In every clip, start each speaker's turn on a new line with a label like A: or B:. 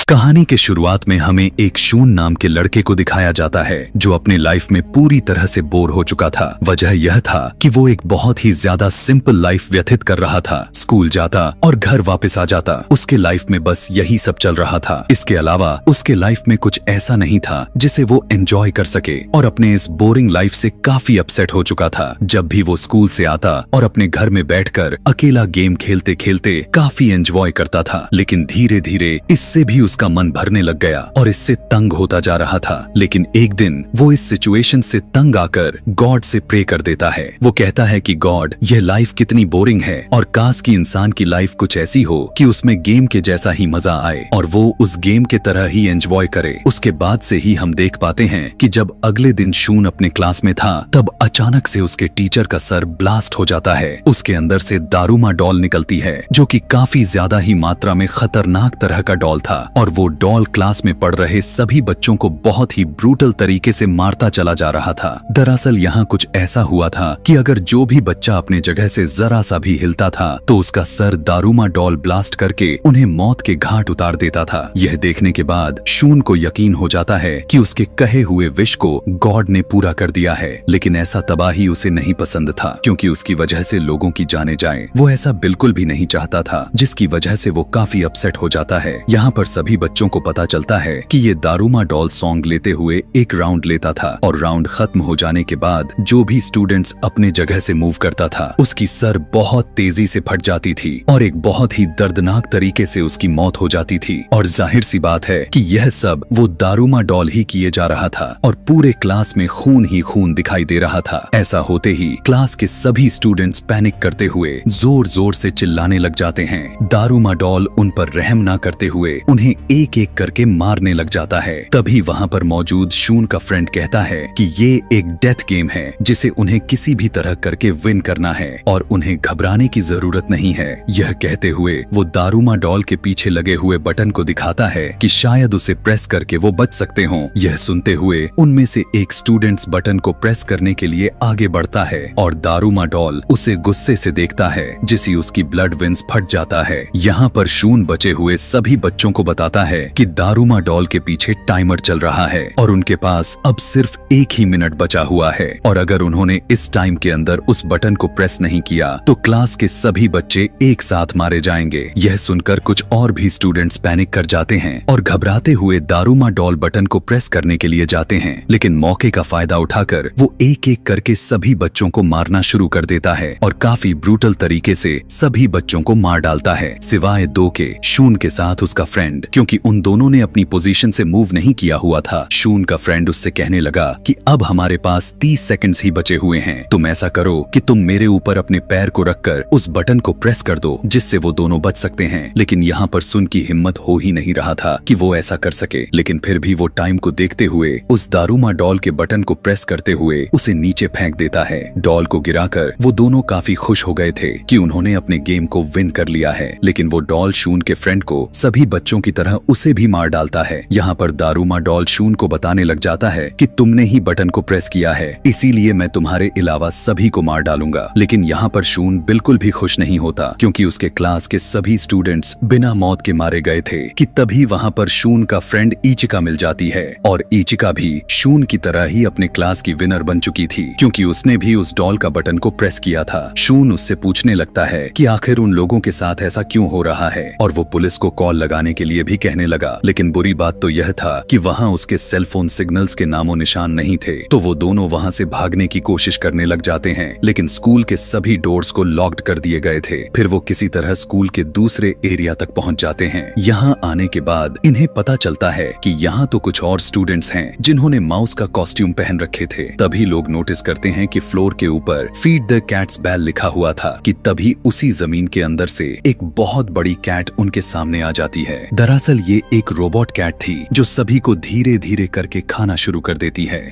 A: कहानी के शुरुआत में हमें एक शून नाम के लड़के को दिखाया जाता है जो अपनी लाइफ में पूरी तरह से बोर हो चुका था। वजह यह था कि वो एक बहुत ही ज्यादा सिंपल लाइफ व्यतीत कर रहा था। स्कूल जाता और घर वापस आ जाता। उसके लाइफ में बस यही सब चल रहा था। इसके अलावा उसके लाइफ में कुछ ऐसा नहीं था जिसे वो एंजॉय कर सके और अपने इस बोरिंग लाइफ से काफी अपसेट हो चुका था। जब भी वो स्कूल से आता और अपने घर में बैठकर अकेला गेम खेलते खेलते काफी एंजॉय करता था, लेकिन धीरे धीरे इससे भी उसका मन भरने लग गया और इससे तंग होता जा रहा था। लेकिन एक दिन वो इस सिचुएशन से तंग आकर गॉड से प्रे कर देता है। वो कहता है कि गॉड, यह लाइफ कितनी बोरिंग है और काश की इंसान की लाइफ कुछ ऐसी हो कि उसमें गेम के जैसा ही मजा आए और वो उस गेम के तरह ही एंजॉय करे। उसके बाद से ही हम देख पाते हैं कि जब अगले दिन शून अपने क्लास में था तब अचानक से उसके टीचर का सर ब्लास्ट हो जाता है। उसके अंदर से दारूमा डॉल निकलती है जो कि काफी ज्यादा ही मात्रा में खतरनाक तरह का डॉल था और वो डॉल क्लास में पढ़ रहे सभी बच्चों को बहुत ही ब्रूटल तरीके से मारता चला जा रहा था। दरअसल यहाँ कुछ ऐसा हुआ था कि अगर जो भी बच्चा अपने जगह से जरा सा भी हिलता था तो उसका सर दारूमा डॉल ब्लास्ट करके उन्हें मौत के घाट उतार देता था। यह देखने के बाद शून को यकीन हो जाता है कि उसके कहे हुए विश को गॉड ने पूरा कर दिया है। लेकिन ऐसा तबाही उसे नहीं पसंद था क्योंकि उसकी वजह से लोगों की जाने जाए। वो ऐसा बिल्कुल भी नहीं चाहता था, जिसकी वजह से वो काफी अपसेट हो जाता है। यहाँ पर सभी बच्चों को पता चलता है कि ये दारूमा डॉल सॉन्ग लेते हुए एक राउंड लेता था और राउंड खत्म हो जाने के बाद जो भी स्टूडेंट्स अपने जगह से मूव करता था उसकी सर बहुत तेजी से फट जाती थी और एक बहुत ही दर्दनाक तरीके से उसकी मौत हो जाती थी। और जाहिर सी बात है कि यह सब वो दारूमा डॉल ही किए जा रहा था और पूरे क्लास में खून ही खून दिखाई दे रहा था। ऐसा होते ही क्लास के सभी स्टूडेंट्स पैनिक करते हुए जोर जोर से चिल्लाने लग जाते हैं। दारूमा डॉल उन पर रहम ना करते हुए उन्हें एक एक करके मारने लग जाता है। तभी वहाँ पर मौजूद शून का फ्रेंड कहता है कि ये एक डेथ गेम है जिसे उन्हें किसी भी तरह करके विन करना है और उन्हें घबराने की जरूरत नहीं है। यह कहते हुए वो दारूमा डॉल के पीछे लगे हुए बटन को दिखाता है कि शायद उसे प्रेस करके वो बच सकते हों। यह सुनते हुए उनमें से एक स्टूडेंट्स बटन को प्रेस करने के लिए आगे बढ़ता है और दारूमा डॉल उसे गुस्से से देखता है जिससे उसकी ब्लड वेन्स फट जाता है। यहाँ पर शून बचे हुए सभी बच्चों को बताता है कि दारूमा डॉल के पीछे टाइमर चल रहा है और उनके पास अब सिर्फ 1 ही मिनट बचा हुआ है और अगर उन्होंने इस टाइम के अंदर उस बटन को प्रेस नहीं किया तो क्लास के सभी बच्चे एक साथ मारे जाएंगे। यह सुनकर कुछ और भी स्टूडेंट्स पैनिक कर जाते हैं और घबराते हुए दारूमा डॉल बटन को प्रेस करने के लिए जाते हैं, लेकिन मौके का फायदा उठाकर वो एक एक करके सभी बच्चों को मारना शुरू कर देता है और काफी ब्रूटल तरीके से सभी बच्चों को मार डालता है सिवाय 2 के, शून के साथ उसका फ्रेंड, क्योंकि उन दोनों ने अपनी पोजीशन से मूव नहीं किया हुआ था। शून का फ्रेंड उससे कहने लगा कि अब हमारे पास 30 सेकंड्स ही बचे हुए हैं, तुम ऐसा करो कि तुम मेरे ऊपर अपने पैर को रखकर उस बटन को प्रेस कर दो जिससे वो दोनों बच सकते हैं। लेकिन यहाँ पर सुन की हिम्मत हो ही नहीं रहा था कि वो ऐसा कर सके, लेकिन फिर भी वो टाइम को देखते हुए उस दारूमा डॉल के बटन को प्रेस करते हुए उसे नीचे फेंक देता है। डॉल को गिराकर वो दोनों काफी खुश हो गए थे कि उन्होंने अपने गेम को विन कर लिया है, लेकिन वो डॉल शून के फ्रेंड को सभी बच्चों की तरह उसे भी मार डालता है। यहाँ पर दारूमा डॉल शून को बताने लग जाता है कि तुमने ही बटन को प्रेस किया है, इसीलिए मैं तुम्हारे अलावा सभी को मार डालूंगा। लेकिन यहाँ पर शून बिल्कुल भी खुश नहीं होता क्योंकि उसके क्लास के सभी स्टूडेंट्स बिना मौत के मारे गए थे कि तभी वहाँ पर शून का फ्रेंड इचिका मिल जाती है और इचिका भी शून की तरह ही अपने क्लास की विनर बन चुकी थी क्योंकि उसने भी उस डॉल का बटन को प्रेस किया था। शून उससे पूछने लगता है कि आखिर उन लोगों के साथ ऐसा क्यों हो रहा है और वो पुलिस को कॉल लगाने के लिए भी कहने लगा। लेकिन बुरी बात तो यह था कि वहाँ उसके सेलफोन सिग्नल्स के नामो निशान नहीं थे, तो वो दोनों वहाँ से भागने की कोशिश करने लग जाते हैं, लेकिन स्कूल के सभी डोर्स को लॉक्ड कर दिए गए थे। फिर वो किसी तरह स्कूल के दूसरे एरिया तक पहुँच जाते हैं। यहाँ आने के बाद इन्हें पता चलता है कि यहाँ तो कुछ और स्टूडेंट्स हैं जिन्होंने माउस का कॉस्ट्यूम पहन रखे थे। तभी लोग नोटिस करते हैं कि फ्लोर के ऊपर फीड द कैट्स बेल लिखा हुआ था कि तभी उसी जमीन के अंदर से एक बहुत बड़ी कैट उनके सामने आ जाती है। दरअसल ये एक रोबोट कैट थी जो सभी को धीरे धीरे करके खाना शुरू कर देती है।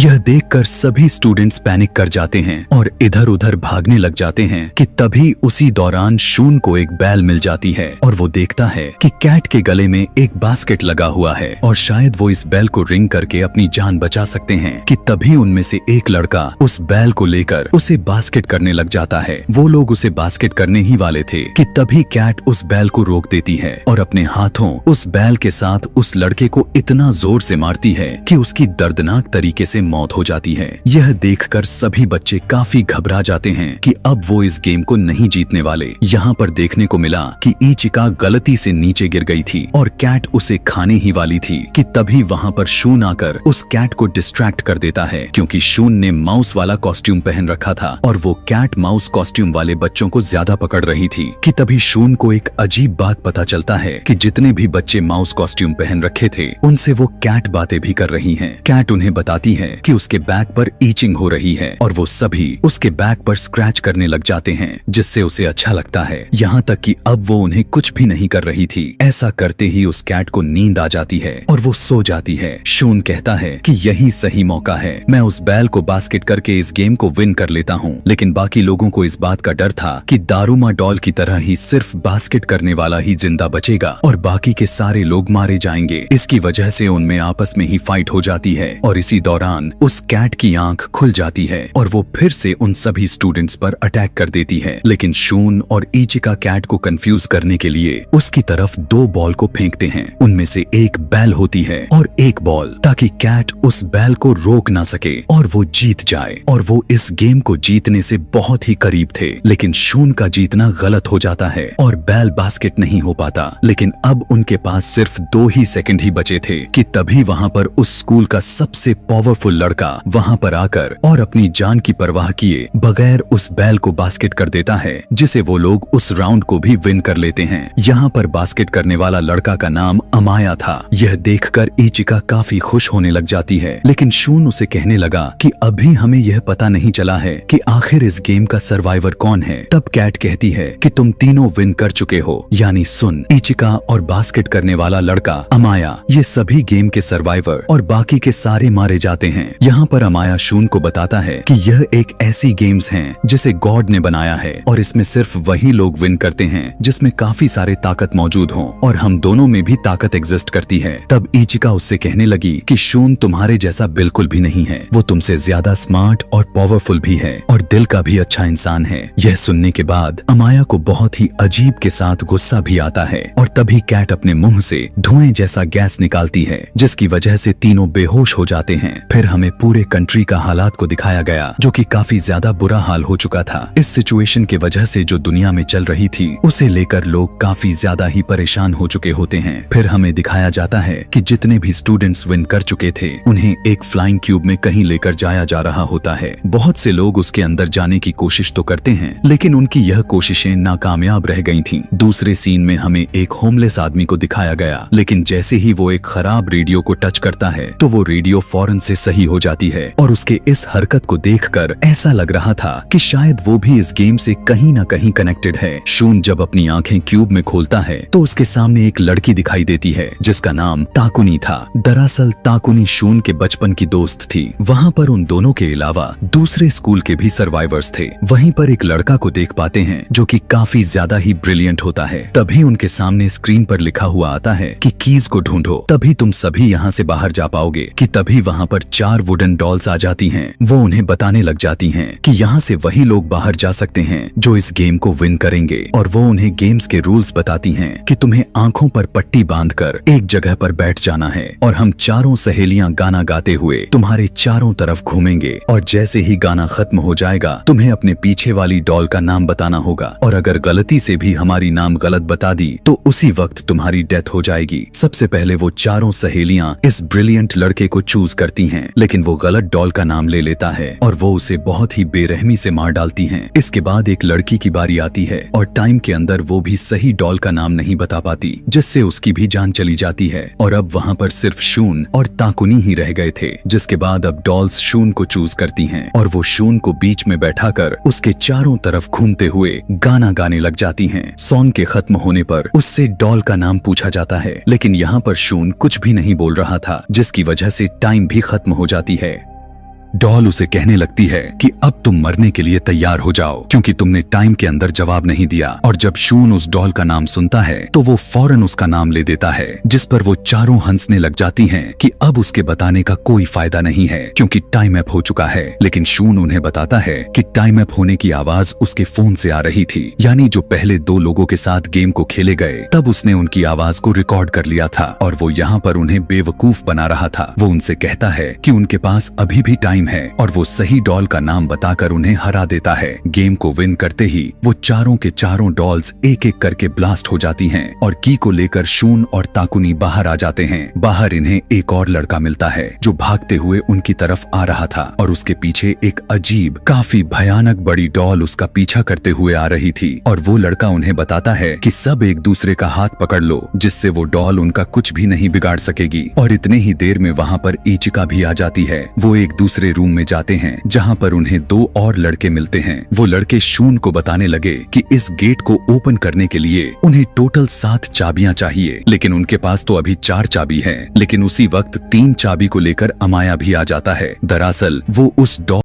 A: यह देखकर सभी स्टूडेंट्स पैनिक कर जाते हैं और इधर उधर भागने लग जाते हैं कि तभी उसी दौरान शून को एक बैल मिल जाती है और वो देखता है कि कैट के गले में एक बास्केट लगा हुआ है और शायद वो इस बैल को रिंग करके अपनी जान बचा सकते हैं कि तभी उनमें से एक लड़का उस बैल को लेकर उसे बास्केट करने लग जाता है। वो लोग उसे बास्केट करने ही वाले थे कि तभी कैट उस बैल को रोक देती है और अपने हाथों उस बैल के साथ उस लड़के को इतना जोर से मारती है कि उसकी दर्दनाक तरीके से मौत हो जाती है। यह देखकर सभी बच्चे काफी घबरा जाते हैं कि अब वो इस गेम को नहीं जीतने वाले। यहाँ पर देखने को मिला कि इचिका गलती से नीचे गिर गई थी और कैट उसे खाने ही वाली थी कि तभी वहाँ पर शून आकर उस कैट को डिस्ट्रैक्ट कर देता है, क्योंकि शून ने माउस वाला कॉस्ट्यूम पहन रखा था और वो कैट माउस कॉस्ट्यूम वाले बच्चों को ज्यादा पकड़ रही थी कि तभी शून को एक अजीब बात पता चलता है कि जितने भी बच्चे माउस कॉस्ट्यूम पहन रखे थे उनसे वो कैट बातें भी कर रही हैं। कैट उन्हें बताती है कि उसके बैक पर ईचिंग हो रही है और वो सभी उसके बैक पर स्क्रैच करने लग जाते हैं, जिससे उसे अच्छा लगता है। यहाँ तक कि अब वो उन्हें कुछ भी नहीं कर रही थी। ऐसा करते ही उस कैट को नींद आ जाती है और वो सो जाती है। शून कहता है कि यही सही मौका है, मैं उस बैल को बास्केट करके इस गेम को विन कर लेता हूँ। लेकिन बाकी लोगों को इस बात का डर था कि दारूमा डॉल की तरह ही सिर्फ बास्केट करने वाला ही जिंदा बचेगा और बाकी के सारे लोग मारे जाएंगे। इसकी वजह से उनमें आपस में ही फाइट हो जाती है और इसी दौरान उस कैट की आंख खुल जाती है और वो फिर से उन सभी स्टूडेंट्स पर अटैक कर देती है। लेकिन शून और इचिका कैट को कंफ्यूज करने के लिए उसकी तरफ दो बॉल को फेंकते हैं। उनमें से एक बैल होती है और एक बॉल, ताकि कैट उस बैल को रोक ना सके और वो जीत जाए। और वो इस गेम को जीतने से बहुत ही करीब थे, लेकिन शून का जीतना गलत हो जाता है और बैल बास्केट नहीं हो पाता। लेकिन अब उनके पास सिर्फ 2 ही सेकंड ही बचे थे कि तभी वहाँ पर उस स्कूल का सबसे पावरफुल लड़का वहाँ पर आकर और अपनी जान की परवाह किए बगैर उस बैल को बास्केट कर देता है, जिसे वो लोग उस राउंड को भी विन कर लेते हैं। यहाँ पर बास्केट करने वाला लड़का का नाम अमाया था। यह देखकर इचिका काफी खुश होने लग जाती है, लेकिन शून उसे कहने लगा कि अभी हमें यह पता नहीं चला है कि आखिर इस गेम का सर्वाइवर कौन है। तब कैट कहती है कि तुम तीनों विन कर चुके हो, यानी सुन, इचिका और बास्केट करने वाला लड़का अमाया, ये सभी गेम के सर्वाइवर और बाकी के सारे मारे जाते हैं। यहाँ पर अमाया शून को बताता है कि यह एक ऐसी गेम्स हैं जिसे गॉड ने बनाया है और इसमें सिर्फ वही लोग विन करते हैं जिसमें काफी सारे ताकत मौजूद हों और हम दोनों में भी ताकत एग्जिस्ट करती है। तब इचिका उससे कहने लगी कि शून तुम्हारे जैसा बिल्कुल भी नहीं है, वो तुमसे ज्यादा स्मार्ट और पावरफुल भी है और दिल का भी अच्छा इंसान है। यह सुनने के बाद अमाया को बहुत ही अजीब के साथ गुस्सा भी आता है और तभी कैट अपने मुंह से धुएं जैसा गैस निकालती है, जिसकी वजह से तीनों बेहोश हो जाते हैं। फिर हमें पूरे कंट्री का हालात को दिखाया गया, जो कि काफी ज्यादा बुरा हाल हो चुका था। इस सिचुएशन के वजह से जो दुनिया में चल रही थी उसे लेकर लोग काफी ज्यादा ही परेशान हो चुके होते हैं। फिर हमें दिखाया जाता है कि जितने भी स्टूडेंट्स विन कर चुके थे उन्हें एक फ्लाइंग क्यूब में कहीं लेकर जाया जा रहा होता है। बहुत से लोग उसके अंदर जाने की कोशिश तो करते हैं, लेकिन उनकी यह कोशिशें नाकामयाब रह गई थीं। दूसरे सीन में हमें एक होमलेस आदमी को दिखाया गया, लेकिन जैसे ही वो एक खराब रेडियो को टच करता है तो वो रेडियो फौरन से सही हो जाती है और उसके इस हरकत को देखकर ऐसा लग रहा था कि शायद वो भी इस गेम से कहीं ना कहीं कनेक्टेड है। शून जब अपनी आंखें क्यूब में खोलता है तो उसके सामने एक लड़की दिखाई देती है जिसका नाम ताकुनी था। दरअसल ताकुनी शून के बचपन की दोस्त थी। वहाँ पर उन दोनों के अलावा दूसरे स्कूल के भी सर्वाइवर्स थे। वहीं पर एक लड़का को देख पाते हैं जो कि काफी ज्यादा ही ब्रिलियंट होता है। तभी उनके सामने स्क्रीन पर लिखा हुआ आता है कि कीज को ढूंढो, तभी तुम सभी यहाँ से बाहर जा पाओगे। कि तभी वहाँ पर 4 वुडन डॉल्स आ जाती हैं। वो उन्हें बताने लग जाती हैं कि यहाँ से वही लोग बाहर जा सकते हैं जो इस गेम को विन करेंगे और वो उन्हें गेम्स के रूल्स बताती हैं कि तुम्हें आंखों पर पट्टी बांधकर एक जगह पर बैठ जाना है और हम चारों सहेलियां गाना गाते हुए तुम्हारे चारों तरफ घूमेंगे और जैसे ही गाना खत्म हो जाएगा तुम्हें अपने पीछे वाली डॉल का नाम बताना होगा और अगर गलती से भी हमारी नाम गलत बता दी तो उसी वक्त तुम्हारी डेथ हो जाएगी। सबसे पहले वो चारों सहेलियां इस ब्रिलियंट लड़के को चूज करती हैं, लेकिन वो गलत डॉल का नाम ले लेता है और वो उसे बहुत ही बेरहमी से मार डालती हैं। इसके बाद एक लड़की की बारी आती है और टाइम के अंदर वो भी सही डॉल का नाम नहीं बता पाती, जिससे उसकी भी जान चली जाती है और अब वहाँ पर सिर्फ शून और ताकुनी ही रह गए थे। जिसके बाद अब डॉल्स शून को चूज करती हैं और वो शून को बीच में बैठाकर उसके चारों तरफ घूमते हुए गाना गाने लग जाती हैं। सॉन्ग के खत्म होने पर उससे डॉल का नाम पूछा जाता है, लेकिन यहाँ पर शून कुछ भी नहीं बोल रहा था, जिसकी वजह से टाइम भी खत्म हो जाती है। डॉल उसे कहने लगती है कि अब तुम मरने के लिए तैयार हो जाओ क्योंकि तुमने टाइम के अंदर जवाब नहीं दिया। और जब शून उस डॉल का नाम सुनता है तो वो फौरन उसका नाम ले देता है, जिस पर वो चारों हंसने लग जाती हैं कि अब उसके बताने का कोई फायदा नहीं है क्योंकि टाइम अप हो चुका है। लेकिन शून उन्हें बताता है कि टाइम अप होने की आवाज उसके फोन से आ रही थी, यानी जो पहले 2 लोगों के साथ गेम को खेले गए तब उसने उनकी आवाज को रिकॉर्ड कर लिया था और वो यहाँ पर उन्हें बेवकूफ बना रहा था। वो उनसे कहता है कि उनके पास अभी भी टाइम है और वो सही डॉल का नाम बताकर उन्हें हरा देता है। गेम को विन करते ही वो चारों के चारों डॉल्स एक एक करके ब्लास्ट हो जाती हैं और की को लेकर शून और ताकुनी बाहर आ जाते हैं। बाहर इन्हें एक और लड़का मिलता है जो भागते हुए उनकी तरफ आ रहा था और उसके पीछे एक अजीब काफी भयानक बड़ी डॉल उसका पीछा करते हुए आ रही थी। और वो लड़का उन्हें बताता है कि सब एक दूसरे का हाथ पकड़ लो जिससे वो डॉल उनका कुछ भी नहीं बिगाड़ सकेगी। और इतने ही देर में वहाँ पर इचिका भी आ जाती है। वो एक दूसरे रूम में जाते हैं जहाँ पर उन्हें 2 और लड़के मिलते हैं। वो लड़के शून को बताने लगे कि इस गेट को ओपन करने के लिए उन्हें टोटल 7 चाबियां चाहिए, लेकिन उनके पास तो अभी 4 चाबी है। लेकिन उसी वक्त 3 चाबी को लेकर अमाया भी आ जाता है। दरअसल वो उस डॉल